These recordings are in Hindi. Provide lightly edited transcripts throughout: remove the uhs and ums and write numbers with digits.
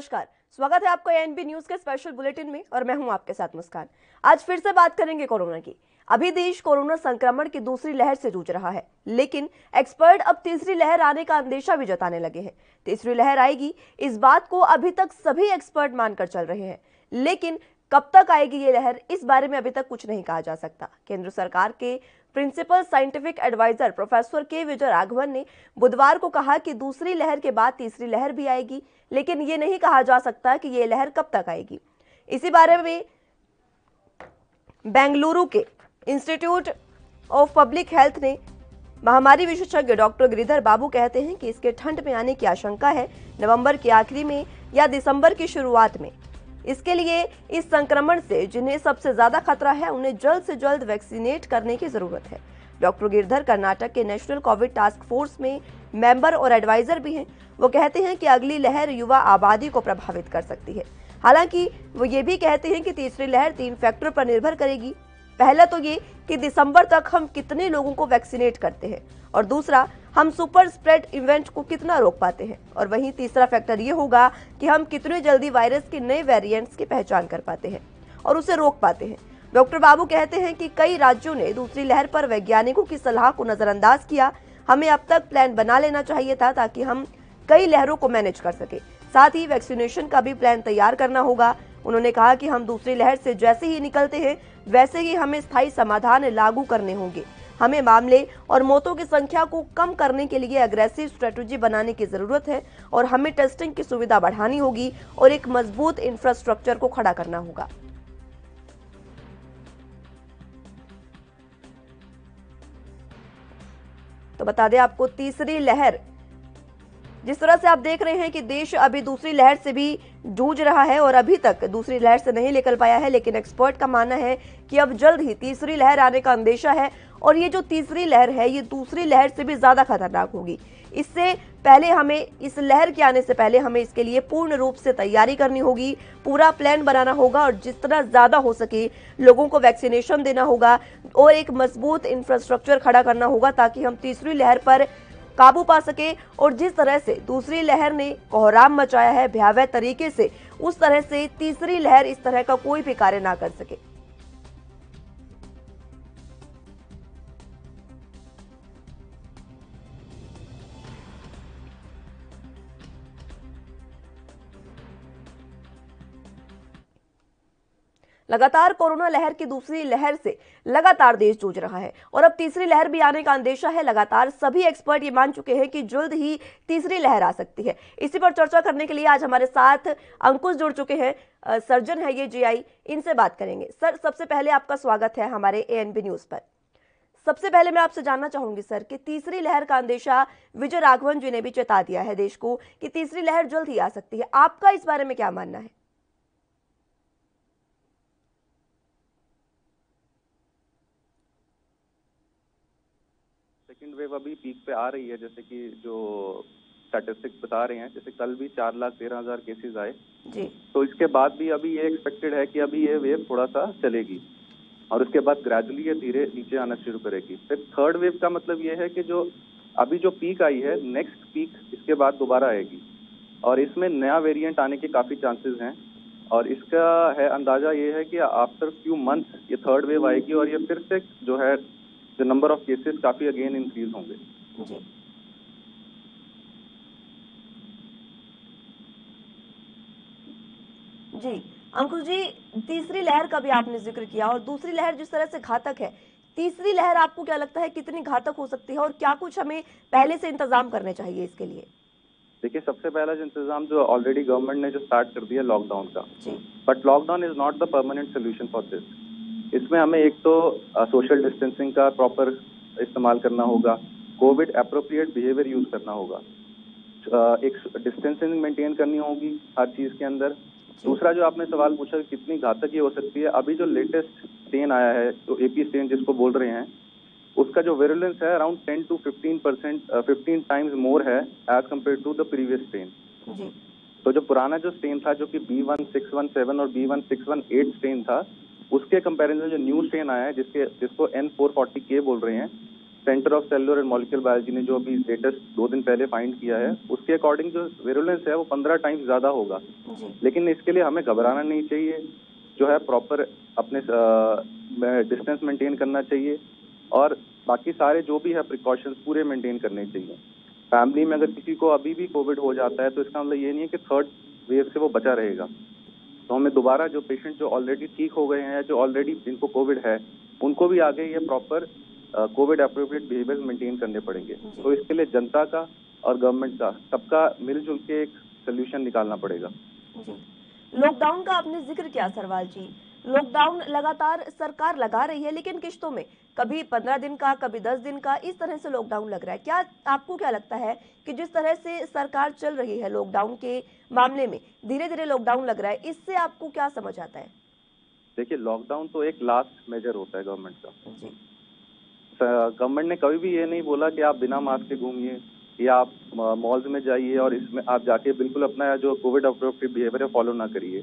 नमस्कार, स्वागत है आपका एएनबी न्यूज के स्पेशल बुलेटिन में और मैं हूं आपके साथ मुस्कान। आज फिर से बात करेंगे कोरोना की। अभी देश कोरोना संक्रमण की दूसरी लहर से जूझ रहा है, लेकिन एक्सपर्ट अब तीसरी लहर आने का अंदेशा भी जताने लगे हैं। तीसरी लहर आएगी, इस बात को अभी तक सभी एक्सपर्ट मानकर चल रहे हैं, लेकिन कब तक आएगी ये लहर, इस बारे में अभी तक कुछ नहीं कहा जा सकता। केंद्र सरकार के प्रिंसिपल साइंटिफिक एडवाइजर प्रोफेसर के विजय राघवन ने बुधवार को कहा कि दूसरी लहर के बाद तीसरी लहर भी आएगी, लेकिन ये नहीं कहा जा सकता कि ये लहर कब तक आएगी। इसी बारे में बेंगलुरु के इंस्टीट्यूट ऑफ पब्लिक हेल्थ ने महामारी विशेषज्ञ डॉक्टर गिरिधर बाबू कहते हैं कि इसके ठंड में आने की आशंका है, नवंबर के आखिरी में या दिसंबर की शुरुआत में। इसके लिए इस संक्रमण से जिन्हें सबसे ज्यादा खतरा है, उन्हें जल्द से जल्द वैक्सीनेट करने की जरूरत है। डॉक्टर गिरधर कर्नाटक के नेशनल कोविड टास्क फोर्स में मेंबर और एडवाइजर भी हैं। वो कहते हैं कि अगली लहर युवा आबादी को प्रभावित कर सकती है। हालांकि वो ये भी कहते हैं कि तीसरी लहर 3 फैक्टर पर निर्भर करेगी। पहला तो ये कि दिसंबर तक हम कितने लोगों को वैक्सीनेट करते हैं, और दूसरा हम सुपर स्प्रेड इवेंट को कितना रोक पाते हैं, और वहीं तीसरा फैक्टर ये होगा कि हम कितनी जल्दी वायरस के नए वेरिएंट्स की पहचान कर पाते हैं और उसे रोक पाते हैं। डॉक्टर बाबू कहते हैं कि कई राज्यों ने दूसरी लहर पर वैज्ञानिकों की सलाह को नजरअंदाज किया। हमें अब तक प्लान बना लेना चाहिए था ताकि हम कई लहरों को मैनेज कर सके। साथ ही वैक्सीनेशन का भी प्लान तैयार करना होगा। उन्होंने कहा कि हम दूसरी लहर से जैसे ही निकलते हैं, वैसे ही हमें स्थायी समाधान लागू करने होंगे। हमें मामले और मौतों की संख्या को कम करने के लिए अग्रेसिव स्ट्रेटजी बनाने की जरूरत है, और हमें टेस्टिंग की सुविधा बढ़ानी होगी और एक मजबूत इंफ्रास्ट्रक्चर को खड़ा करना होगा। तो बता दें आपको, तीसरी लहर जिस तरह से आप देख रहे हैं कि देश अभी दूसरी लहर से भी जूझ रहा है और अभी तक दूसरी लहर से नहीं निकल पाया है, लेकिन एक्सपर्ट का मानना है कि अब जल्द ही तीसरी लहर आने का अंदेशा है, और ये जो तीसरी लहर है ये दूसरी लहर से भी ज्यादा खतरनाक होगी। इससे पहले हमें, इस लहर के आने से पहले हमें इसके लिए पूर्ण रूप से तैयारी करनी होगी, पूरा प्लान बनाना होगा, और जितना ज्यादा हो सके लोगों को वैक्सीनेशन देना होगा और एक मजबूत इंफ्रास्ट्रक्चर खड़ा करना होगा ताकि हम तीसरी लहर पर काबू पा सके। और जिस तरह से दूसरी लहर ने कोहराम मचाया है भयावह तरीके से, उस तरह से तीसरी लहर इस तरह का कोई भी कार्य ना कर सके। लगातार कोरोना लहर की दूसरी लहर से लगातार देश जूझ रहा है, और अब तीसरी लहर भी आने का अंदेशा है। लगातार सभी एक्सपर्ट ये मान चुके हैं कि जल्द ही तीसरी लहर आ सकती है। इसी पर चर्चा करने के लिए आज हमारे साथ अंकुश जुड़ चुके हैं, सर्जन है ये जीआई, इनसे बात करेंगे। सर, सबसे पहले आपका स्वागत है हमारे एएनबी न्यूज पर। सबसे पहले मैं आपसे जानना चाहूंगी सर कि तीसरी लहर का अंदेशा विजय राघवन जी ने भी जता दिया है देश को कि तीसरी लहर जल्द ही आ सकती है। आपका इस बारे में क्या मानना है? सेकेंड वेव अभी पीक पे आ रही है, जैसे कि जो स्टैटिस्टिक्स बता रहे हैं, जैसे कल भी 4,13,000 केसेस आए जी। तो इसके बाद भी अभी ये एक्सपेक्टेड है कि अभी ये वेव थोड़ा सा चलेगी और उसके बाद ग्रेजुअली ये धीरे नीचे आना शुरू करेगी। फिर थर्ड वेव का मतलब ये है कि जो अभी जो पीक आई है, नेक्स्ट पीक इसके बाद दोबारा आएगी, और इसमें नया वेरिएंट आने के काफी चांसेस हैं। और इसका है अंदाजा ये है कि आफ्टर फ्यू मंथ्स ये थर्ड वेव आएगी और ये फिर से जो है the number of cases काफी अगेन इंक्रीज होंगे। जी। जी अंकुश जी, तीसरी लहर का भी आपने जिक्र किया, और दूसरी लहर जिस तरह से घातक है, तीसरी लहर आपको क्या लगता है कितनी घातक हो सकती है, और क्या कुछ हमें पहले से इंतजाम करने चाहिए इसके लिए? देखिए, सबसे पहला जो इंतजाम जो ऑलरेडी गवर्नमेंट ने जो स्टार्ट कर दिया लॉकडाउन का, जी। But lockdown is not the permanent solution for this. इसमें हमें एक तो सोशल डिस्टेंसिंग का प्रॉपर इस्तेमाल करना होगा, कोविड एप्रोप्रिएट बिहेवियर यूज करना होगा, एक डिस्टेंसिंग मेंटेन करनी होगी हर चीज के अंदर। दूसरा जो आपने सवाल पूछा कितनी घातक ये हो सकती है, अभी जो लेटेस्ट स्ट्रेन आया है, जो एपी स्ट्रेन जिसको बोल रहे हैं, उसका जो वेरुलेंस है अराउंड 10 to 15 टाइम्स मोर है as compared to the previous strain. तो जो पुराना जो स्ट्रेन था, जो कि B1617 और B1618 स्ट्रेन था, उसके कंपैरिजन जो न्यू स्ट्रेन आया है जिसको N440K बोल रहे हैं, centre of cellular and molecular biology ने जो अभी लेटेस्ट 2 दिन पहले फाइंड किया है, उसके अकॉर्डिंग जो विरुलेंस है वो 15 टाइम्स ज्यादा होगा। लेकिन इसके लिए हमें घबराना नहीं चाहिए, जो है प्रॉपर अपने डिस्टेंस मेंटेन करना चाहिए और बाकी सारे जो भी है प्रिकॉशंस पूरे मेंटेन करने चाहिए। फैमिली में अगर किसी को अभी भी कोविड हो जाता है तो इसका मतलब ये नहीं है कि थर्ड वेव से वो बचा रहेगा। तो हमें दोबारा जो पेशेंट जो ऑलरेडी ठीक हो गए हैं या जो ऑलरेडी जिनको कोविड है, उनको भी आगे ये proper Covid appropriate behaviour maintain करने पड़ेंगे। तो इसके लिए जनता का और गवर्नमेंट का सबका मिलजुल के एक सोल्यूशन निकालना पड़ेगा। लॉकडाउन का आपने जिक्र किया सरवाल जी, लॉकडाउन लगातार सरकार लगा रही है, लेकिन किश्तों में कभी 15 दिन का, कभी 10 दिन का, इस तरह से लॉकडाउन लग रहा है। क्या आपको क्या लगता है कि जिस तरह से सरकार चल रही है लॉकडाउन के मामले में, धीरे धीरे लॉकडाउन लग रहा है, इससे आपको क्या समझ आता है? देखिए, लॉकडाउन तो एक लास्ट मेजर होता है गवर्नमेंट का। गवर्नमेंट ने कभी भी ये नहीं बोला कि आप बिना मास्क के घूमिए या आप मॉल्स में जाइए और इसमें आप जाके बिल्कुल अपना जो कोविड अप्रोप्रिएट बिहेवियर है फॉलो ना करिए।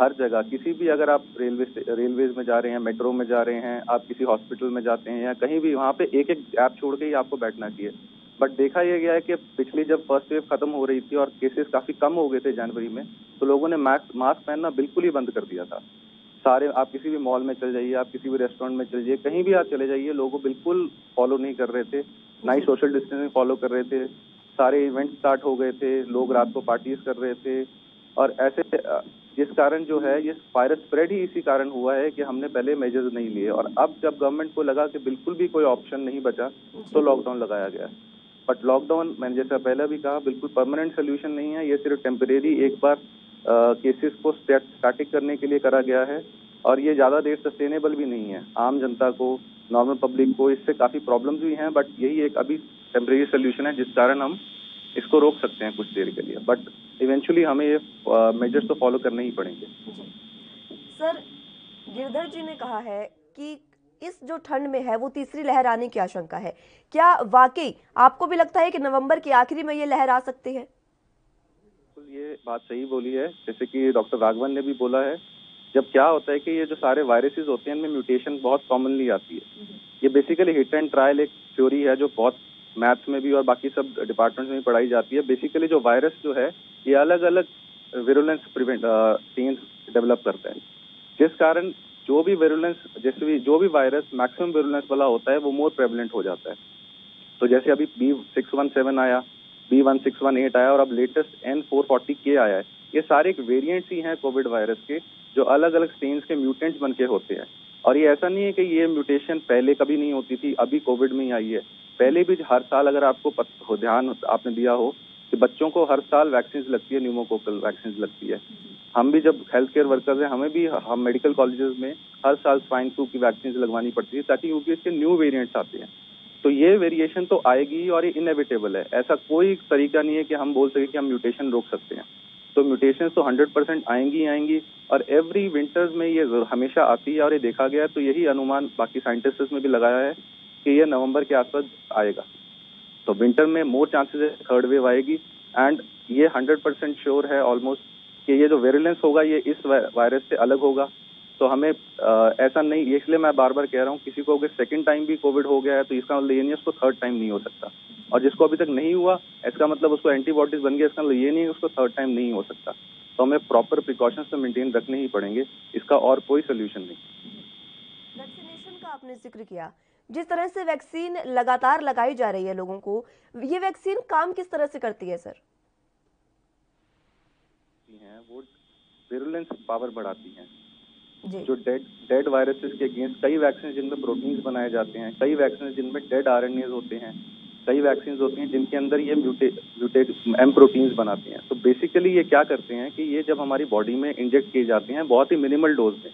हर जगह किसी भी, अगर आप रेलवेज में जा रहे हैं, मेट्रो में जा रहे हैं, आप किसी हॉस्पिटल में जाते हैं या कहीं भी, वहाँ पे एक एक ऐप छोड़ के ही आपको बैठना चाहिए। बट देखा यह गया है कि पिछली जब फर्स्ट वेव खत्म हो रही थी और केसेस काफी कम हो गए थे जनवरी में, तो लोगों ने मास्क पहनना बिल्कुल ही बंद कर दिया था। सारे, आप किसी भी मॉल में चल जाइए, आप किसी भी रेस्टोरेंट में चल जाइए, कहीं भी आप चले जाइए, लोगों बिल्कुल फॉलो नहीं कर रहे थे, ना ही सोशल डिस्टेंसिंग फॉलो कर रहे थे। सारे इवेंट स्टार्ट हो गए थे, लोग रात को पार्टीज कर रहे थे और ऐसे, जिस कारण जो है ये वायरस स्प्रेड ही इसी कारण हुआ है कि हमने पहले मेजर्स नहीं लिए। और अब जब गवर्नमेंट को लगा कि बिल्कुल भी कोई ऑप्शन नहीं बचा तो लॉकडाउन लगाया गया। बट लॉकडाउन, मैंने जैसा पहले भी कहा, बिल्कुल परमानेंट सोल्यूशन नहीं है। ये सिर्फ टेम्परेरी एक बार केसेस को स्टैटिक करने के लिए करा गया है और ये ज्यादा देर सस्टेनेबल भी नहीं है। आम जनता को, नॉर्मल पब्लिक को इससे काफी प्रॉब्लम्स भी हैं, बट यही एक अभी टेम्परेरी सोल्यूशन है जिस कारण हम इसको रोक सकते हैं कुछ देर के लिए। बट इवेंचुअली हमें ये मेजर्स तो फॉलो करने ही पड़ेंगे। सर, गिरधर जी ने कहा है कि इस जो ठंड में है वो तीसरी लहर आने की आशंका है। क्या वाकई आपको भी लगता है कि नवंबर के आखिरी में ये लहर आ सकती है? ये बात सही बोली है, जैसे कि डॉक्टर राघवन ने भी बोला है। जब क्या होता है कि ये जो सारे वायरसेस होते हैं, इनमें म्यूटेशन बहुत कॉमनली आती है। ये बेसिकली हिट एंड ट्रायल एक थ्योरी है जो बहुत मैथ्स में भी और बाकी सब डिपार्टमेंट्स में भी पढ़ाई जाती है। बेसिकली जो वायरस जो है ये अलग अलग विरुलेंस स्ट्रेन्स डेवलप करता है, जिस कारण जो भी विरुलेंस, जैसे जो भी वायरस मैक्सिमम विरुलेंस वाला होता है वो मोर प्रेवलेंट हो जाता है। तो जैसे अभी B617 आया, B1618 आया और अब लेटेस्ट N440K आया है। ये सारे एक वेरिएंट्स ही हैं कोविड वायरस के, जो अलग अलग स्ट्रेन्स के म्यूटेंट्स बन के होते हैं। और ये ऐसा नहीं है कि ये म्यूटेशन पहले कभी नहीं होती थी, अभी कोविड में ही आई है। पहले भी हर साल, अगर आपको ध्यान आपने दिया हो कि बच्चों को हर साल वैक्सीन लगती है, न्यूमोकोकल वैक्सीन लगती है। हम भी जब हेल्थ केयर वर्कर्स हैं, हमें भी, हम मेडिकल कॉलेजेस में हर साल स्वाइन फ्लू की वैक्सीन लगवानी पड़ती है, ताकि क्योंकि इसके न्यू वेरिएंट्स आते हैं। तो ये वेरिएशन तो आएगी और ये इनएविटेबल है। ऐसा कोई तरीका नहीं है कि हम बोल सके कि हम म्यूटेशन रोक सकते हैं। तो म्यूटेशन तो 100% आएंगी और एवरी विंटर्स में ये हमेशा आती है और ये देखा गया। तो यही अनुमान बाकी साइंटिस्ट्स में भी लगाया है कि ये नवंबर के आसपास आएगा। तो विंटर में मोर चांसेस है थर्ड वेव आएगी एंड ये 100% श्योर है ऑलमोस्ट कि ये जो वेरिलेंस होगा ये इस वायरस से अलग होगा। तो हमें ऐसा नहीं, इसलिए मैं बार बार कह रहा हूँ, किसी को अगर सेकंड टाइम भी कोविड हो गया है तो इसका मतलब ये नहीं है उसको थर्ड टाइम नहीं हो सकता, और जिसको अभी तक नहीं हुआ इसका मतलब उसको एंटीबॉडीज बन गया, इसका मतलब ये नहीं है उसको थर्ड टाइम नहीं हो सकता। तो हमें प्रॉपर प्रिकॉशंस तो मेंटेन रखने ही पड़ेंगे, इसका और कोई सोल्यूशन नहीं। वैक्सीनेशन का आपने जिक्र किया, जिस तरह से वैक्सीन लगातार लगाई जा रही है लोगों को, ये वैक्सीन काम किस तरह से करती है सर? वो विरुलेंस पावर बढ़ाती हैं। जी। जो डेड वायरसेस के अगेंस्ट कई वैक्सीन जिनमें प्रोटीन्स बनाए जाते हैं, कई वैक्सीन जिनमें डेड आरएनएज होते हैं, कई वैक्सीन होती हैं जिनके अंदर ये म्यूटेट एम प्रोटीन्स बनाती हैं। तो बेसिकली ये क्या करते हैं कि ये जब हमारी बॉडी में इंजेक्ट किए जाते हैं बहुत ही मिनिमल डोज में,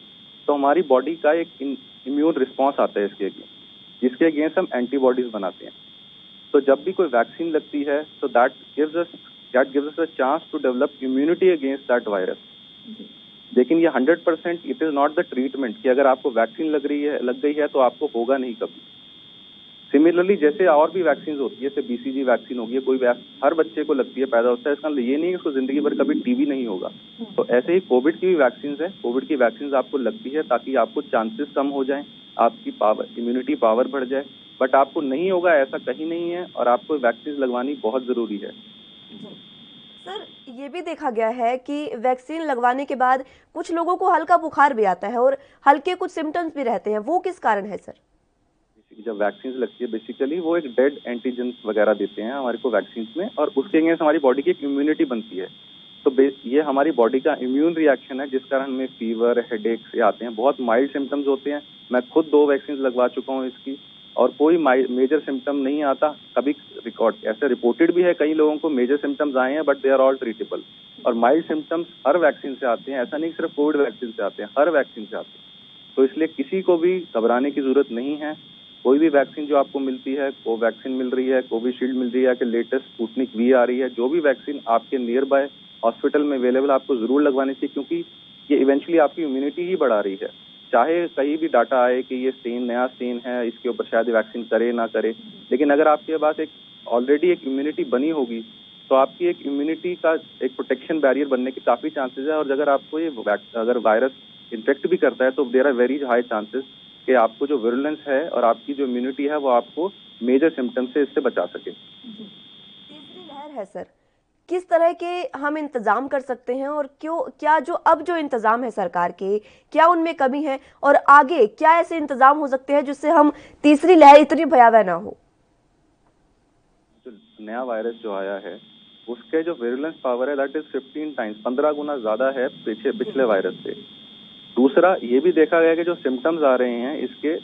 तो हमारी बॉडी का एक इम्यून रिस्पॉन्स आता है इसके अगेंस्ट, जिसके अगेंस्ट हम एंटीबॉडीज बनाते हैं। तो जब भी कोई वैक्सीन लगती है तो that gives us a chance to develop immunity against that virus. लेकिन ये 100% it is not the treatment कि अगर आपको वैक्सीन लग गई है तो आपको होगा नहीं कभी। सिमिलरली जैसे और भी वैक्सीन होती है, जैसे BCG वैक्सीन होगी, कोई हर बच्चे को लगती है, पैदा होता है, इसका ये नहीं है उसको जिंदगी भर कभी टीबी नहीं होगा। तो ऐसे ही कोविड की भी वैक्सीन है, कोविड की वैक्सीन आपको लगती है ताकि आपको चांसेस कम हो जाए, आपकी पावर, इम्यूनिटी पावर बढ़ जाए, बट आपको नहीं होगा ऐसा कहीं नहीं है, और आपको वैक्सीन लगवानी बहुत जरूरी है। सर, ये भी देखा गया है कि वैक्सीन लगवाने के बाद कुछ लोगों को हल्का बुखार भी आता है और हल्के कुछ सिम्टम्स भी रहते हैं, वो किस कारण है सर? जब वैक्सीन लगती है बेसिकली वो एक डेड एंटीजन वगैरह देते हैं हमारे को वैक्सीन में, और उसके अगेंस्ट हमारी बॉडी की एक इम्यूनिटी बनती है। तो ये हमारी बॉडी का इम्यून रिएक्शन है, जिस कारण हमें फीवर, हेडेक्स आते हैं। बहुत माइल्ड सिम्टम्स होते हैं। मैं खुद 2 वैक्सीन लगवा चुका हूँ इसकी, और कोई मेजर सिम्टम नहीं आता। कभी रिकॉर्ड ऐसे रिपोर्टेड भी है, कई लोगों को मेजर सिम्टम्स आए हैं, but they are all treatable. और माइल्ड सिम्टम्स हर वैक्सीन से आते हैं, ऐसा नहीं सिर्फ कोविड वैक्सीन से आते हैं, हर वैक्सीन से आते हैं। तो इसलिए किसी को भी घबराने की जरूरत नहीं है। कोई भी वैक्सीन जो आपको मिलती है, कोवैक्सीन मिल रही है, कोविशील्ड मिल रही है, कि लेटेस्ट स्पुतनिक वी आ रही है, जो भी वैक्सीन आपके नियर बाय हॉस्पिटल में अवेलेबल आपको जरूर लगवानी चाहिए, क्योंकि ये इवेंचुअली आपकी इम्यूनिटी ही बढ़ा रही है। चाहे कहीं भी डाटा आए कि ये नया स्टेन है, इसके ऊपर शायद वैक्सीन करे ना करे, लेकिन अगर आपके पास एक ऑलरेडी एक इम्यूनिटी बनी होगी तो आपकी एक इम्यूनिटी का एक प्रोटेक्शन बैरियर बनने के काफी चांसेस है। और अगर आपको ये अगर वायरस इन्फेक्ट भी करता है तो there are very high chances कि आपको जो विरुलेंस है और आपकी जो इम्यूनिटी है वो आपको मेजर सिम्टम से इससे बचा सके। तीसरी लहर है सर, किस तरह के हम इंतजाम कर सकते हैं, और क्या जो इंतजाम है सरकार के, क्या उनमें कमी है, और आगे क्या ऐसे इंतजाम हो सकते हैं जिससे हम तीसरी लहर इतनी भयावह ना हो? जो नया वायरस जो आया है उसके जो विरुलेंस पावर है दैट इज 15 टाइम्स, 15 गुना ज्यादा है पिछले वायरस से। दूसरा ये भी देखा गया कि जो सिम्टम्स आ रहे हैं इसके,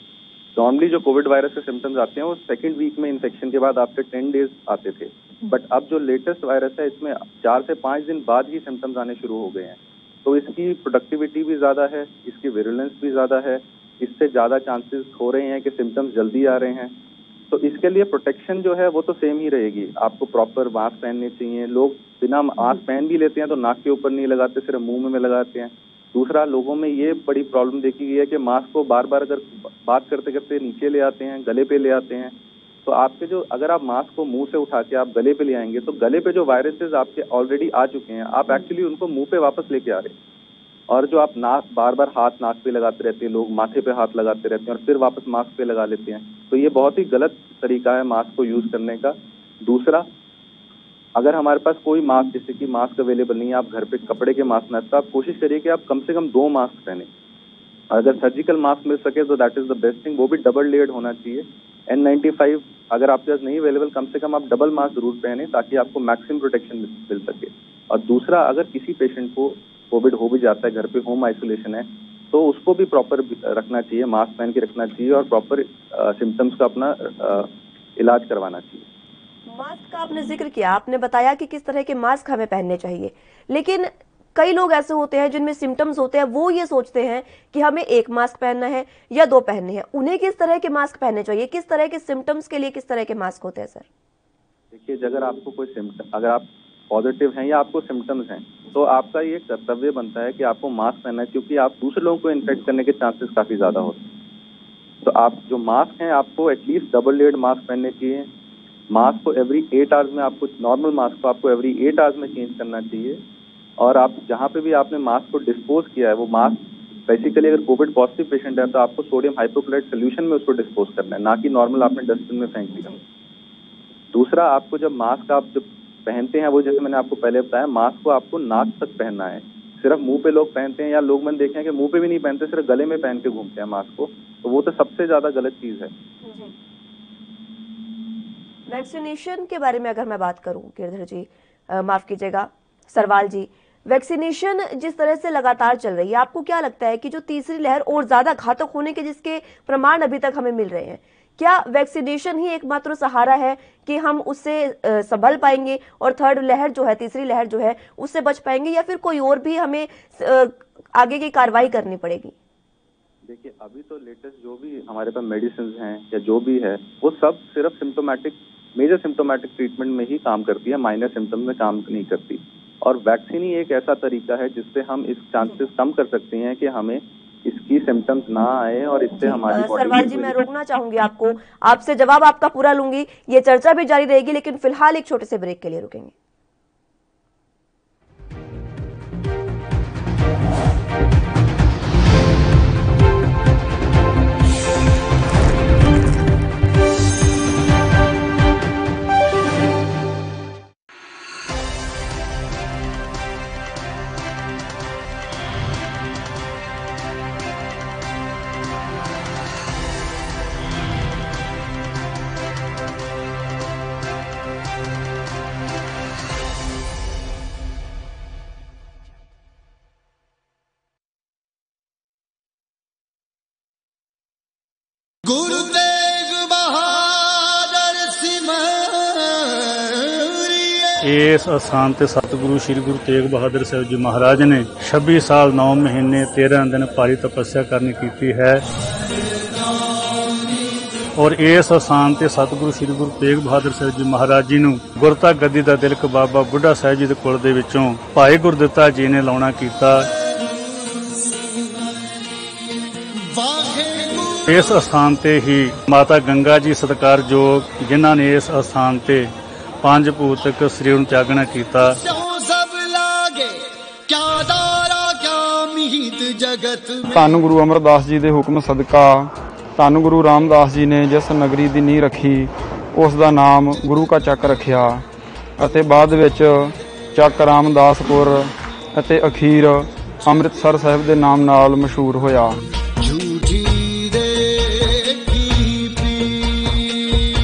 नॉर्मली जो कोविड वायरस के सिम्टम्स आते हैं वो सेकंड वीक में इन्फेक्शन के बाद आफ्टर 10 डेज आते थे, बट अब जो लेटेस्ट वायरस है इसमें 4 से 5 दिन बाद ही सिम्टम्स आने शुरू हो गए हैं। तो इसकी प्रोडक्टिविटी भी ज्यादा है, इसकी विरुलेंस भी ज्यादा है, इससे ज्यादा चांसेस हो रहे हैं कि सिम्टम्स जल्दी आ रहे हैं। तो इसके लिए प्रोटेक्शन जो है वो तो सेम ही रहेगी। आपको प्रॉपर मास्क पहनने चाहिए। लोग बिना मास्क पहन भी लेते हैं तो नाक के ऊपर नहीं लगाते, सिर्फ मुंह में लगाते हैं। दूसरा, लोगों में ये बड़ी प्रॉब्लम देखी गई है कि मास्क को बार बार अगर बात करते करते नीचे ले आते हैं, गले पे ले आते हैं, तो आपके जो, अगर आप मास्क को मुंह से उठा के आप गले पे ले आएंगे तो गले पे जो वायरसेस आपके ऑलरेडी आ चुके हैं, आप एक्चुअली उनको मुंह पे वापस लेके आ रहे हैं। और जो आप नाक बार बार हाथ नाक पे लगाते रहते हैं, लोग माथे पे हाथ लगाते रहते हैं और फिर वापस मास्क पे लगा लेते हैं, तो ये बहुत ही गलत तरीका है मास्क को यूज करने का। दूसरा, अगर हमारे पास कोई मास्क, जैसे कि मास्क अवेलेबल नहीं है, आप घर पे कपड़े के मास्क ना, तो आप कोशिश करिए कि आप कम से कम 2 मास्क पहने। अगर सर्जिकल मास्क मिल सके तो that is the best thing, वो भी डबल लेयर्ड होना चाहिए। N95 अगर आपके पास नहीं अवेलेबल, कम से कम आप डबल मास्क जरूर पहने ताकि आपको मैक्सिमम प्रोटेक्शन मिल सके। और दूसरा, अगर किसी पेशेंट को कोविड हो भी जाता है, घर पे होम आइसोलेशन है, तो उसको भी प्रॉपर रखना चाहिए, मास्क पहन के रखना चाहिए और प्रॉपर सिम्टम्स का अपना इलाज करवाना चाहिए। मास्क का आपने जिक्र किया, आपने बताया कि किस तरह के मास्क हमें पहनने चाहिए, लेकिन कई लोग ऐसे होते हैं जिनमें सिम्टम्स होते हैं, वो ये सोचते हैं कि हमें 1 मास्क पहनना है या 2 पहनने हैं। उन्हें किस तरह के मास्क पहनने चाहिए? किस तरह के सिम्टम्स के लिए किस तरह के मास्क होते हैं सर? देखिए, अगर आपको कोई सिम्टम, अगर आप पॉजिटिव हैं या आपको सिम्टम्स हैं, तो आपका ये कर्तव्य बनता है कि आपको मास्क पहनना है, क्योंकि आप दूसरे लोगों को इन्फेक्ट करने के चांसेस काफी ज्यादा होते हैं। तो आप जो मास्क हैं, आपको एटलीस्ट डबल लेयर्ड मास्क पहनने चाहिए। मास्क को एवरी 8 आवर्स में, आपको नॉर्मल मास्क को आपको एवरी 8 आवर्स में चेंज करना चाहिए। और आप जहाँ पे भी आपने मास्क को डिस्पोज किया है, वो मास्क बेसिकली अगर कोविड पॉजिटिव पेशेंट है तो आपको सोडियम हाइपोक्लोराइड सोल्यूशन में उसको डिस्पोज करना है, ना कि नॉर्मल आपने डस्टबिन में फेंक दिया। दूसरा, आपको जब मास्क आप जब पहनते हैं, वो जैसे मैंने आपको पहले बताया, मास्क को आपको नाक तक पहनना है। सिर्फ मुंह पे लोग पहनते हैं, या लोग मैंने देखे हैं कि मुंह पे भी नहीं पहनते, सिर्फ गले में पहन के घूमते हैं मास्क को, तो वो तो सबसे ज्यादा गलत चीज है। वैक्सीनेशन के बारे में अगर मैं बात करूं, गिरधर जी, माफ कीजिएगा, सरवाल जी, वैक्सीनेशन जिस तरह से लगातार चल रही है, आपको क्या लगता है कि जो तीसरी लहर और ज्यादा घातक होने के जिसके प्रमाण अभी तक हमें मिल रहे हैं, क्या वैक्सीनेशन ही एकमात्र सहारा है कि हम उससे संभल पाएंगे और थर्ड लहर जो है, तीसरी लहर जो है, उससे बच पाएंगे, या फिर कोई और भी हमें आगे की कार्रवाई करनी पड़ेगी? देखिए, अभी तो लेटेस्ट जो भी हमारे पास मेडिसिन हैं या जो भी है, वो सब सिर्फ सिम्टोमेटिक, मेजर सिम्टोमेटिक ट्रीटमेंट में ही काम करती है, माइनर सिम्टम में काम नहीं करती। और वैक्सीन ही एक ऐसा तरीका है जिससे हम इस चांसेस कम कर सकते हैं कि हमें इसकी सिम्टम्स ना आए और इससे हमारी सरवाल जी, मैं रोकना चाहूंगी आपको, आपसे जवाब आपका पूरा लूंगी, ये चर्चा भी जारी रहेगी, लेकिन फिलहाल एक छोटे से ब्रेक के लिए रुकेंगे। गुरु तेग बहादुर ਇਸ ਅਸਥਾਨ ਤੇ ਸਤਿਗੁਰੂ ਸ੍ਰੀ ਗੁਰੂ ਤੇਗ ਬਹਾਦਰ ਸਾਹਿਬ ਜੀ ਮਹਾਰਾਜ ਨੇ 26 ਸਾਲ 9 ਮਹੀਨੇ 13 ਦਿਨ ਭਾਰੀ ਤਪੱਸਿਆ ਕਰਨੀ ਕੀਤੀ ਹੈ ਔਰ ਇਸ ਅਸਥਾਨ ਤੇ ਸਤਿਗੁਰੂ ਸ੍ਰੀ ਗੁਰੂ ਤੇਗ ਬਹਾਦਰ ਸਾਹਿਬ ਜੀ ਮਹਾਰਾਜ ਜੀ ਨੂੰ ਗੁਰਤਾ ਗੱਦੀ ਦਾ ਤਿਲਕ ਬਾਬਾ ਬੁੱਢਾ ਸਾਹਿਬ ਜੀ ਦੇ ਕੁਲ ਦੇ ਵਿੱਚੋਂ ਭਾਈ ਗੁਰਦਿੱਤਾ ਜੀ ਨੇ ਲਾਉਣਾ ਕੀਤਾ। ਇਸ ਅਸਥਾਨ ਤੇ ਹੀ ਮਾਤਾ ਗੰਗਾ ਜੀ ਸਤਿਕਾਰਯੋਗ ਜਿਨ੍ਹਾਂ ਨੇ ਇਸ ਅਸਥਾਨ ਤੇ 5 ਭੂਤਕ ਸਰੀਰ ਨੂੰ ਤਿਆਗਣਾ ਕੀਤਾ। ਧੰਨ ਗੁਰੂ ਅਮਰਦਾਸ ਜੀ ਦੇ ਹੁਕਮ ਸਦਕਾ ਧੰਨ ਗੁਰੂ ਰਾਮਦਾਸ ਜੀ ਨੇ ਜਿਸ ਨਗਰੀ ਦੀ ਨੀਂਹ ਰੱਖੀ ਉਸ ਦਾ ਨਾਮ ਗੁਰੂ ਕਾ ਚੱਕ ਰੱਖਿਆ ਅਤੇ ਬਾਅਦ ਵਿੱਚ ਚੱਕ ਰਾਮਦਾਸਪੁਰ ਅਤੇ ਅਖੀਰ ਅੰਮ੍ਰਿਤਸਰ ਸਾਹਿਬ ਦੇ ਨਾਮ ਨਾਲ ਮਸ਼ਹੂਰ ਹੋਇਆ।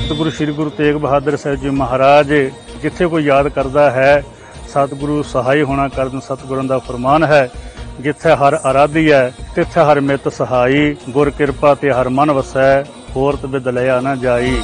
ਸਤਿਗੁਰੂ ਸ੍ਰੀ ਗੁਰੂ ਤੇਗ ਬਹਾਦਰ ਸਾਹਿਬ ਜੀ ਮਹਾਰਾਜ ਜਿੱਥੇ ਕੋਈ ਯਾਦ ਕਰਦਾ ਹੈ ਸਤਿਗੁਰੂ ਸਹਾਈ ਹੋਣਾ ਕਰਨ ਸਤਿਗੁਰਾਂ ਦਾ ਫਰਮਾਨ ਹੈ ਜਿੱਥੇ ਹਰ ਅਰਾਧੀ ਹੈ ਤਿੱਥੇ ਹਰ ਮਿੱਤ ਸਹਾਈ ਗੁਰ ਕਿਰਪਾ ਤੇ ਹਰ ਮਨ ਵਸੈ ਹੋਰ ਤੇ ਬਿਦ ਲਿਆ ਨਾ ਜਾਈ।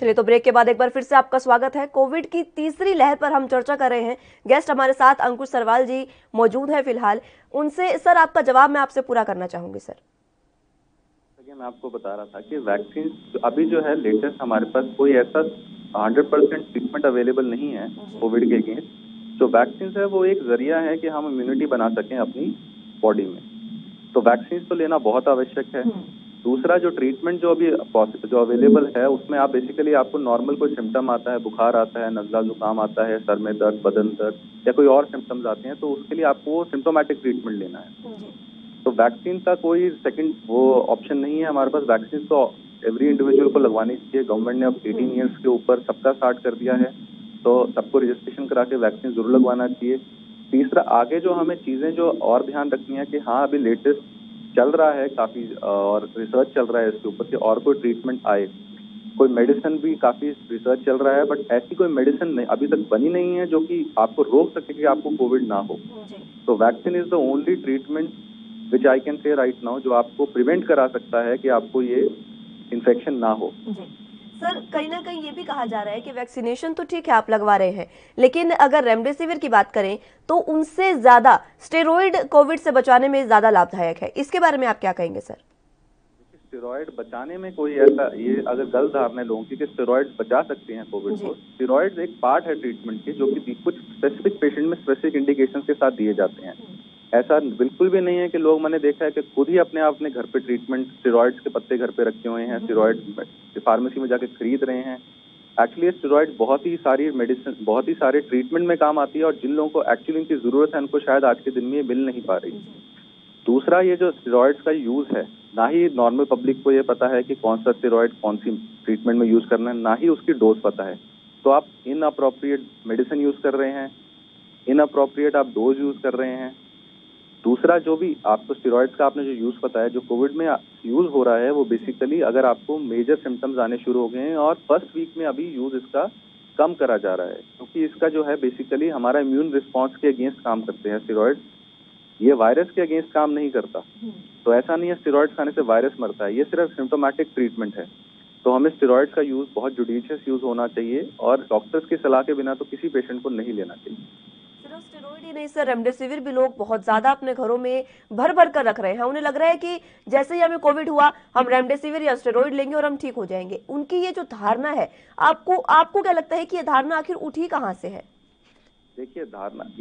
चलिए तो ब्रेक के बाद एक बार फिर से आपका स्वागत है। कोविड की तीसरी लहर पर हम चर्चा कर रहे हैं। गेस्ट हमारे साथ अंकुश सरवाल जी मौजूद हैं फिलहाल। उनसे सर आपका जवाब मैं आपसे पूरा करना चाहूंगी। सर मैं आपको बता रहा था कि वैक्सीन अभी जो है लेटेस्ट हमारे पास कोई ऐसा 100% ट्रीटमेंट अवेलेबल नहीं है कोविड के अगेंस्ट। जो वैक्सीन है वो एक जरिया है कि हम इम्यूनिटी बना सकें अपनी बॉडी में, तो वैक्सीन तो लेना बहुत आवश्यक है। दूसरा जो ट्रीटमेंट जो अभी जो अवेलेबल है उसमें आप बेसिकली आपको नॉर्मल कोई सिम्टम आता है, बुखार आता है, नज़ला जुकाम आता है, सर में दर्द, बदन दर्द या कोई और सिम्टम्स आते हैं तो उसके लिए आपको सिम्टोमेटिक ट्रीटमेंट लेना है। तो वैक्सीन का कोई सेकंड वो ऑप्शन नहीं है हमारे पास। वैक्सीन तो एवरी इंडिविजुअल को लगवानी चाहिए। गवर्नमेंट ने अब 18 ईयर्स के ऊपर सबका स्टार्ट कर दिया है तो सबको रजिस्ट्रेशन करा के वैक्सीन जरूर लगवाना चाहिए। तीसरा आगे जो हमें चीज़ें जो और ध्यान रखनी है कि हाँ अभी लेटेस्ट चल रहा है काफी और रिसर्च चल रहा है इसके ऊपर कि और कोई ट्रीटमेंट आए, कोई मेडिसिन भी काफी रिसर्च चल रहा है बट ऐसी कोई मेडिसिन नहीं अभी तक बनी नहीं है जो कि आपको रोक सके कि आपको कोविड ना हो। तो vaccine is the only treatment which I can say right now जो आपको प्रिवेंट करा सकता है कि आपको ये इन्फेक्शन ना हो। सर कहीं ना कहीं ये भी कहा जा रहा है कि वैक्सीनेशन तो ठीक है आप लगवा रहे हैं लेकिन अगर रेमडेसिविर की बात करें तो उनसे ज्यादा स्टेरॉइड कोविड से बचाने में ज्यादा लाभदायक है। इसके बारे में आप क्या कहेंगे सर? स्टेरॉइड बचाने में कोई ऐसा ये अगर गलत धारणा लोगों की कि स्टेरॉइड बचा सकते हैं कोविड को। स्टेरॉइड एक पार्ट है ट्रीटमेंट के जो कि कुछ स्पेसिफिक पेशेंट में स्पेसिफिक इंडिकेशन के साथ दिए जाते हैं। ऐसा बिल्कुल भी नहीं है कि लोग मैंने देखा है कि खुद ही अपने आप ने घर पे ट्रीटमेंट स्टेरॉइड्स के पत्ते घर पे रखे हुए हैं, स्टेरॉइड फार्मेसी में जाके खरीद रहे हैं। एक्चुअली स्टेरॉइड बहुत ही सारी मेडिसिन बहुत ही सारे ट्रीटमेंट में काम आती है और जिन लोगों को एक्चुअली इनकी जरूरत है उनको शायद आज के दिन में ये मिल नहीं पा रही। दूसरा ये जो स्टेरॉइड्स का यूज है ना ही नॉर्मल पब्लिक को ये पता है कि कौन सा स्टेरॉइड कौन सी ट्रीटमेंट में यूज करना है, ना ही उसकी डोज पता है। तो आप इनअप्रोप्रिएट मेडिसिन यूज कर रहे हैं, इनअप्रोप्रिएट आप डोज यूज कर रहे हैं। दूसरा जो भी आपको स्टेरॉइड्स का आपने जो यूज पता है जो कोविड में यूज हो रहा है वो बेसिकली अगर आपको मेजर सिम्टम्स आने शुरू हो गए हैं और फर्स्ट वीक में अभी यूज इसका कम करा जा रहा है क्योंकि इसका जो है बेसिकली हमारा इम्यून रिस्पॉन्स के अगेंस्ट काम करते हैं स्टेरॉइड्स। ये वायरस के अगेंस्ट काम नहीं करता। तो ऐसा नहीं है स्टेरॉइड्स खाने से वायरस मरता है, ये सिर्फ सिम्टोमेटिक ट्रीटमेंट है। तो हमें स्टेरॉइड्स का यूज बहुत जुडिशियस यूज होना चाहिए और डॉक्टर्स की सलाह के बिना तो किसी पेशेंट को नहीं लेना चाहिए। स्टेरॉइड ही नहीं सर रेमडेसिविर भी लोग बहुत ज्यादा अपने घरों में भर भर कर रख रहे हैं। उन्हें लग रहा है कि जैसे ही हमें कोविड हुआ हम रेमडेसिविर या स्टेरॉइड लेंगे और हम ठीक हो जाएंगे। उनकी ये जो धारणा है आपको क्या लगता है कि ये धारणा आखिर उठी कहाँ से है? देखिए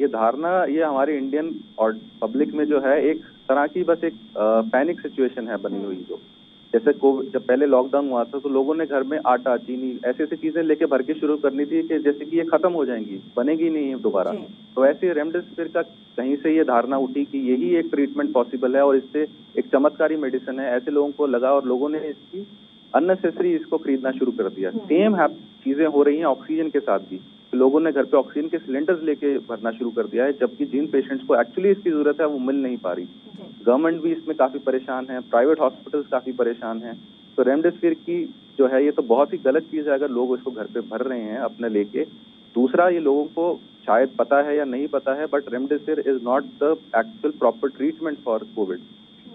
धारणा ये हमारे इंडियन और पब्लिक में जो है एक तरह की बस एक पैनिक सिचुएशन है बनी हुई। जो जैसे कोविड जब पहले लॉकडाउन हुआ था तो लोगों ने घर में आटा चीनी ऐसी ऐसी चीजें लेके भर के शुरू करनी थी कि जैसे कि ये खत्म हो जाएंगी, बनेगी नहीं दोबारा। तो ऐसे रेमडेसिविर का कहीं से ये धारणा उठी कि यही एक ट्रीटमेंट पॉसिबल है और इससे एक चमत्कारी मेडिसिन है, ऐसे लोगों को लगा और लोगों ने इसकी अननेसेसरी इसको खरीदना शुरू कर दिया। सेम चीजें हो रही हैं ऑक्सीजन के साथ भी। लोगों ने घर पे ऑक्सीजन के सिलेंडर्स लेके भरना शुरू कर दिया है, जबकि जिन पेशेंट्स को एक्चुअली इसकी जरूरत है वो मिल नहीं पा रही। गवर्नमेंट भी इसमें काफी परेशान है, प्राइवेट हॉस्पिटल्स काफी परेशान हैं। तो रेमडेसिविर की जो है ये तो बहुत ही गलत चीज है अगर लोग इसको घर पे भर रहे हैं अपने लेके। दूसरा, ये लोगों को शायद पता है या नहीं पता है, but remdesivir is not the actual proper treatment for Covid.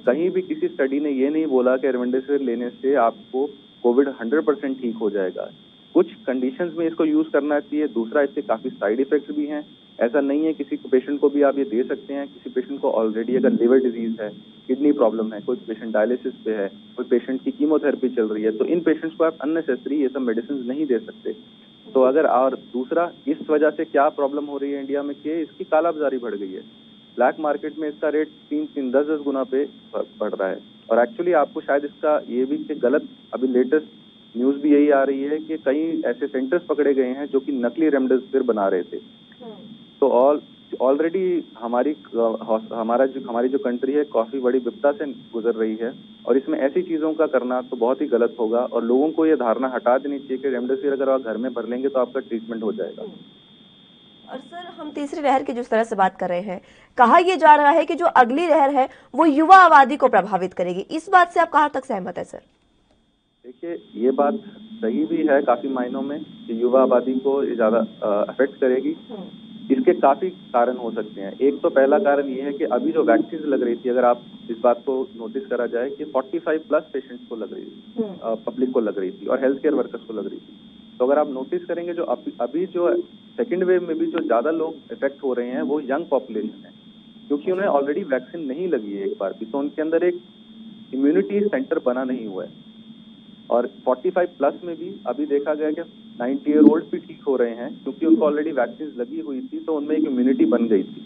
कहीं भी किसी स्टडी ने ये नहीं बोला कि रेमडेसिविर लेने से आपको कोविड 100% ठीक हो जाएगा। कुछ कंडीशंस में इसको यूज करना चाहिए। दूसरा, इसके काफी साइड इफेक्ट्स भी हैं। ऐसा नहीं है, किसी पेशेंट को भी आप ये दे सकते हैं। किसी पेशेंट को ऑलरेडी अगर लिवर डिजीज है, किडनी प्रॉब्लम है, कोई पेशेंट डायलिसिस पे है, कोई पेशेंट की कीमोथेरेपी चल रही है, तो इन पेशेंट्स को आप अननेसेसरी ये सब मेडिसिन नहीं दे सकते। तो अगर, और दूसरा, इस वजह से क्या प्रॉब्लम हो रही है इंडिया में कि इसकी कालाबाजारी बढ़ गई है। ब्लैक मार्केट में इसका रेट 3-10 गुना पे बढ़ रहा है। और एक्चुअली आपको शायद इसका ये भी कि गलत, अभी लेटेस्ट न्यूज भी यही आ रही है कि कई ऐसे सेंटर्स पकड़े गए हैं जो कि नकली रेमडेसिविर बना रहे थे। तो ऑलरेडी हमारी जो कंट्री है काफी बड़ी विपदा से गुजर रही है, और इसमें ऐसी चीजों का करना तो बहुत ही गलत होगा। और लोगों को ये धारणा हटा देनी चाहिए कि रेमडेसिविर अगर आप घर में भर लेंगे तो आपका ट्रीटमेंट हो जाएगा। और सर, हम तीसरी लहर की जिस तरह से बात कर रहे हैं, कहा यह जा रहा है कि जो अगली लहर है वो युवा आबादी को प्रभावित करेगी। इस बात से आप कहाँ तक सहमत है सर? देखिए, ये बात सही भी है काफी मायनों में कि युवा आबादी को ज्यादा अफेक्ट करेगी। इसके काफी कारण हो सकते हैं। एक तो पहला कारण ये है कि अभी जो वैक्सीन लग रही थी, अगर आप इस बात को नोटिस करा जाए कि 45+ पेशेंट्स को लग रही थी, पब्लिक को लग रही थी और हेल्थ केयर वर्कर्स को लग रही थी। तो अगर आप नोटिस करेंगे, जो अभी जो सेकेंड वेव में भी जो ज्यादा लोग इफेक्ट हो रहे हैं वो यंग पॉपुलेशन है, क्योंकि उन्हें ऑलरेडी वैक्सीन नहीं लगी है एक बार भी, तो उनके अंदर एक इम्यूनिटी सेंटर बना नहीं हुआ है। और 45+ में भी अभी देखा गया कि 90 ईयर ओल्ड भी ठीक हो रहे हैं, क्योंकि उनको ऑलरेडी वैक्सीन लगी हुई थी, तो उनमें एक इम्यूनिटी बन गई थी।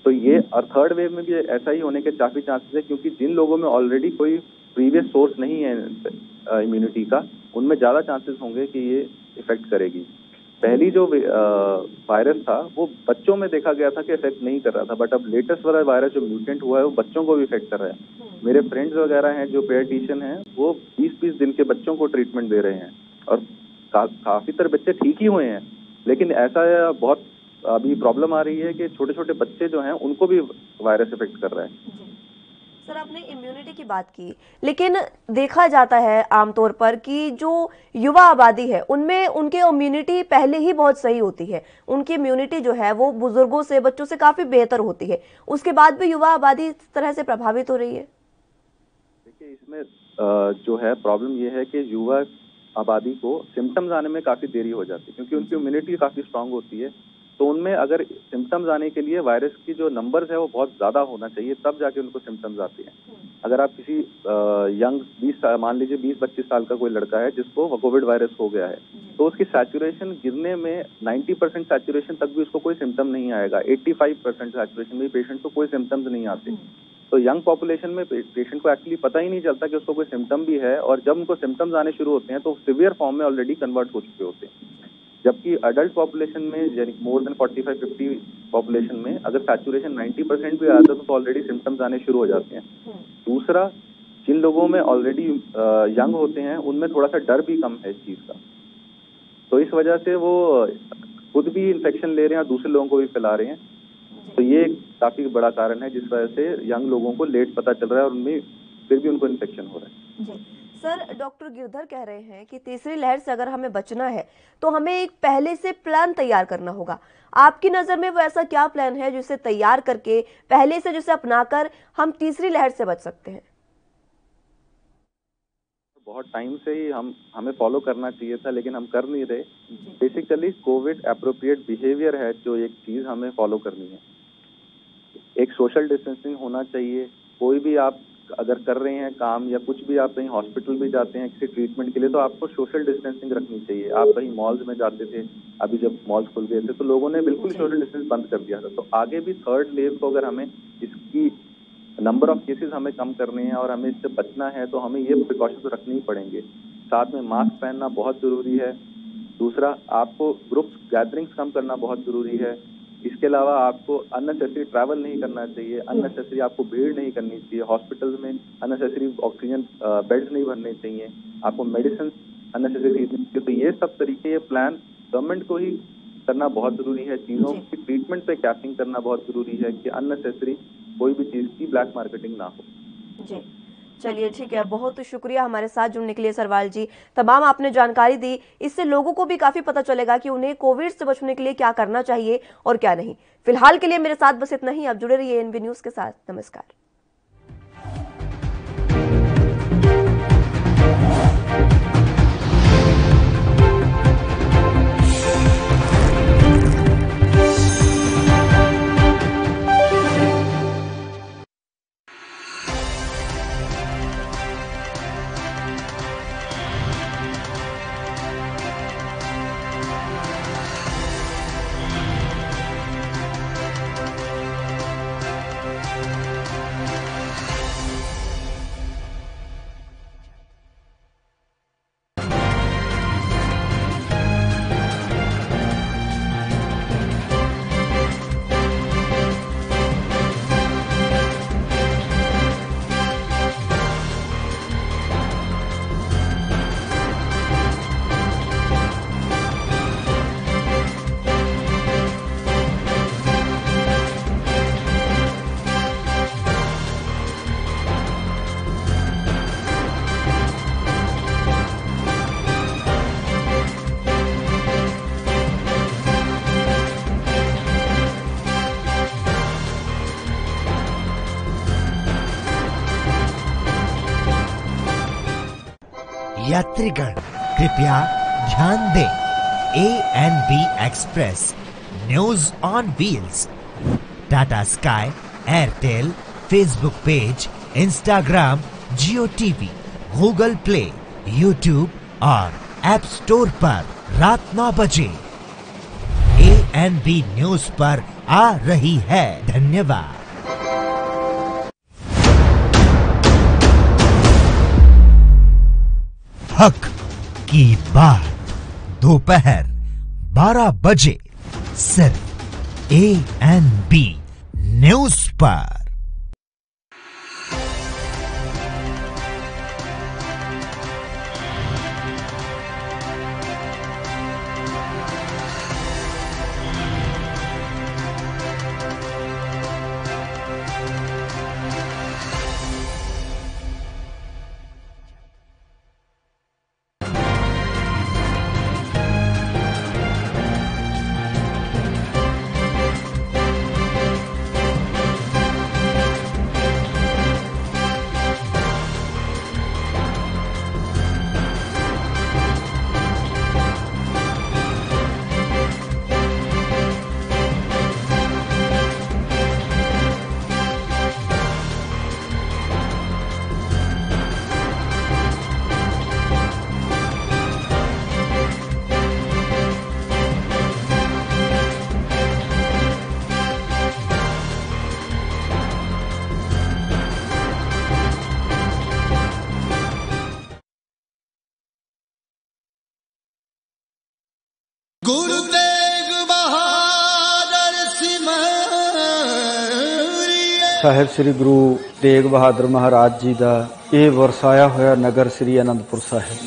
तो ये, और थर्ड वेव में भी ऐसा ही होने के काफी चांसेस है, क्योंकि जिन लोगों में ऑलरेडी कोई प्रीवियस सोर्स नहीं है इम्यूनिटी का, उनमें ज्यादा चांसेस होंगे कि ये इफेक्ट करेगी। पहली जो वायरस था वो बच्चों में देखा गया था कि इफेक्ट नहीं कर रहा था, बट अब लेटेस्ट वाला वायरस जो म्यूटेंट हुआ है वो बच्चों को भी इफेक्ट कर रहा है। मेरे फ्रेंड्स वगैरह हैं जो पेडियाट्रिशियन हैं, वो 20-20 दिन के बच्चों को ट्रीटमेंट दे रहे हैं, और काफी तरह बच्चे ठीक ही हुए हैं। लेकिन ऐसा बहुत अभी प्रॉब्लम आ रही है कि छोटे छोटे बच्चे जो हैं उनको भी वायरस इफेक्ट कर रहा है। सर, आपने इम्यूनिटी की बात की, लेकिन देखा जाता है आमतौर पर कि जो युवा आबादी है उनमें उनकी इम्यूनिटी पहले ही बहुत सही होती है। उनकी इम्यूनिटी जो है वो बुजुर्गों से, बच्चों से काफी बेहतर होती है। उसके बाद भी युवा आबादी इस तरह से प्रभावित हो रही है। देखिए, इसमें जो है प्रॉब्लम ये है कि युवा आबादी को सिम्टम्स आने में काफी देरी हो जाती है, क्योंकि उनकी इम्यूनिटी काफी स्ट्रांग होती है। तो उनमें अगर सिम्टम्स आने के लिए वायरस की जो नंबर्स है वो बहुत ज्यादा होना चाहिए, तब जाके उनको सिम्टम्स आते हैं। अगर आप किसी यंग मान लीजिए 20-25 साल का कोई लड़का है जिसको कोविड वायरस हो गया है, तो उसकी सैचुरेशन गिरने में 90% सैचुरेशन तक भी उसको कोई सिम्टम नहीं आएगा। 85% सैचुरेशन में पेशेंट को कोई सिम्टम्स नहीं आते। तो यंग पॉपुलेशन में पेशेंट को एक्चुअली पता ही नहीं चलता कि उसको कोई सिम्टम भी है, और जब उनको सिम्टम्स आने शुरू होते हैं तो सिवियर फॉर्म में ऑलरेडी कन्वर्ट हो चुके होते हैं। जबकि अडल्ट पॉपुलेशन में, यानी मोर देन 45-50 पॉपुलेशन में अगर सैचुरेशन 90% भी आता है तो ऑलरेडी सिम्टम्स आने शुरू हो जाते हैं। दूसरा, जिन लोगों में ऑलरेडी यंग होते हैं उनमें थोड़ा सा डर भी कम है इस चीज का, तो इस वजह से वो खुद भी इन्फेक्शन ले रहे हैं और दूसरे लोगों को भी फैला रहे हैं। तो ये काफी बड़ा कारण है जिस वजह से यंग लोगों को लेट पता चल रहा है और उनमें फिर भी उनको इन्फेक्शन हो रहा है। सर, डॉक्टर गिरधर कह रहे हैं कि तीसरी लहर से अगर हमें बचना है तो हमें एक पहले से प्लान तैयार करना होगा। आपकी नजर में वो ऐसा क्या प्लान है जिसे तैयार करके, पहले से जिसे अपनाकर हम तीसरी लहर से बच सकते हैं? बहुत टाइम से ही हमें फॉलो करना चाहिए था, लेकिन हम कर नहीं रहे। बेसिकली कोविड एप्रोप्रिएट बिहेवियर है जो एक चीज हमें फॉलो करनी है। एक सोशल डिस्टेंसिंग होना चाहिए। कोई भी आप अगर कर रहे हैं काम या कुछ भी, आप कहीं हॉस्पिटल भी जाते हैं किसी ट्रीटमेंट के लिए, तो आपको सोशल डिस्टेंसिंग रखनी चाहिए। आप कहीं मॉल्स में जाते थे, अभी जब मॉल्स खुल गए थे तो लोगों ने बिल्कुल सोशल डिस्टेंस बंद कर दिया था। तो आगे भी थर्ड वेव को अगर हमें इसकी नंबर ऑफ केसेस हमें कम करने हैं और हमें इससे बचना है तो हमें ये प्रिकॉशंस तो रखने ही पड़ेंगे। साथ में मास्क पहनना बहुत जरूरी है। दूसरा, आपको ग्रुप्स गैदरिंग्स कम करना बहुत जरूरी है। इसके अलावा आपको अननेसेसरी ट्रैवल नहीं करना चाहिए, अननेसेसरी आपको भीड़ नहीं करनी चाहिए, हॉस्पिटल में अननेसेसरी ऑक्सीजन बेड्स नहीं भरने चाहिए, आपको मेडिसिन अननेसेसरी खरीदनी चाहिए। तो ये सब तरीके, ये प्लान गवर्नमेंट को ही करना बहुत जरूरी है। चीजों की ट्रीटमेंट पे कैपिंग करना बहुत जरूरी है कि अननेसेसरी कोई भी चीज की ब्लैक मार्केटिंग ना हो। जी चलिए ठीक है, बहुत शुक्रिया हमारे साथ जुड़ने के लिए सरवाल जी। तमाम आपने जानकारी दी, इससे लोगों को भी काफी पता चलेगा कि उन्हें कोविड से बचने के लिए क्या करना चाहिए और क्या नहीं। फिलहाल के लिए मेरे साथ बस इतना ही। आप जुड़े रहिए एनबी न्यूज के साथ। नमस्कार। यात्रीगण कृपया ध्यान दें, ANB express news on wheels Tata sky, Airtel, Facebook page, Instagram, Jio TV, Google play, YouTube और ऐप स्टोर पर रात 9 बजे ANB न्यूज पर आ रही है। धन्यवाद। हक की बात दोपहर 12 बजे सिर्फ ANB न्यूज पर। गुरु तेग बहादुर ਸਾਹਿਬ ਸ੍ਰੀ ਗੁਰੂ ਤੇਗ ਬਹਾਦਰ ਮਹਾਰਾਜ ਜੀ ਦਾ ਇਹ ਵਰਸਾਇਆ ਹੋਇਆ ਨਗਰ ਸ੍ਰੀ ਅਨੰਦਪੁਰ ਸਾਹਿਬ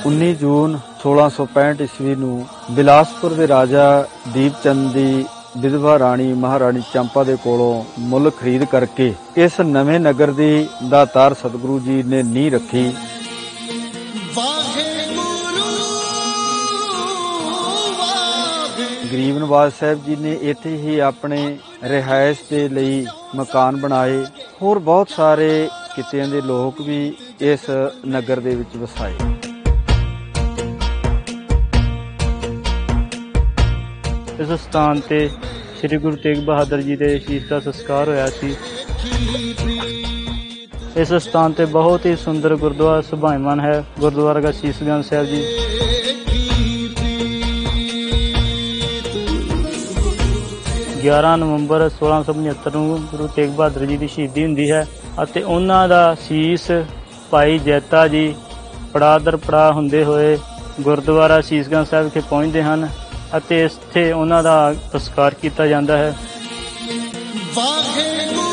19 ਜੂਨ 1665 ਈਸਵੀ ਨੂੰ ਬਿਲਾਸਪੁਰ ਦੇ ਰਾਜਾ ਦੀਪ ਚੰਦ ਦੀ ਵਿਧਵਾ ਰਾਣੀ ਮਹਾਰਾਣੀ ਚੰਪਾ ਦੇ ਕੋਲੋਂ ਮੁੱਲ ਖਰੀਦ ਕਰਕੇ ਇਸ ਨਵੇਂ ਨਗਰ ਦੀ ਦਾਤਾਰ ਸਤਿਗੁਰੂ ਜੀ ਨੇ ਨੀਂਹ ਰੱਖੀ। ਗਰੀਬ ਨਵਾਜ ਸਾਹਿਬ ਜੀ ਨੇ ਇੱਥੇ ਹੀ ਆਪਣੇ ਰਿਹਾਇਸ਼ ਦੇ ਲਈ ਮਕਾਨ ਬਣਾਏ। ਹੋਰ ਬਹੁਤ ਸਾਰੇ ਕਿੱਤਿਆਂ ਦੇ ਲੋਕ ਵੀ ਇਸ ਨਗਰ ਦੇ ਵਿੱਚ ਵਸਾਏ। ਇਸ ਸਥਾਨ ਤੇ ਸ੍ਰੀ ਗੁਰੂ ਤੇਗ ਬਹਾਦਰ ਜੀ ਦੇ ਸ਼ੀਸ਼ ਦਾ ਸੰਸਕਾਰ ਹੋਇਆ ਸੀ। ਇਸ ਸਥਾਨ ਤੇ ਬਹੁਤ ਹੀ ਸੁੰਦਰ ਗੁਰਦੁਆਰਾ ਸੁਭਾਈਮਾਨ ਹੈ। ਗੁਰਦੁਆਰਾ ਦਾ ਸ਼ੀਸ਼ਗੰਜ ਸਾਹਿਬ ਜੀ 11 ਨਵੰਬਰ 1675 ਨੂੰ ਗੁਰੂ ਤੇਗ ਬਹਾਦਰ ਜੀ ਦੀ ਸ਼ਹੀਦੀ ਹੁੰਦੀ ਹੈ ਅਤੇ ਉਹਨਾਂ ਦਾ ਸ਼ੀਸ਼ ਭਾਈ ਜੈਤਾ ਜੀ ਪੜਾਅ ਦਰ ਪੜਾਅ ਹੁੰਦੇ ਹੋਏ ਗੁਰਦੁਆਰਾ ਸ਼ੀਸ਼ਗੰਜ ਸਾਹਿਬ ਵਿਖੇ ਪਹੁੰਚਦੇ ਹਨ ਅਤੇ ਇੱਥੇ ਉਹਨਾਂ ਦਾ ਸਤਿਕਾਰ ਕੀਤਾ ਜਾਂਦਾ ਹੈ। ਵਾਹਿਗੁਰੂ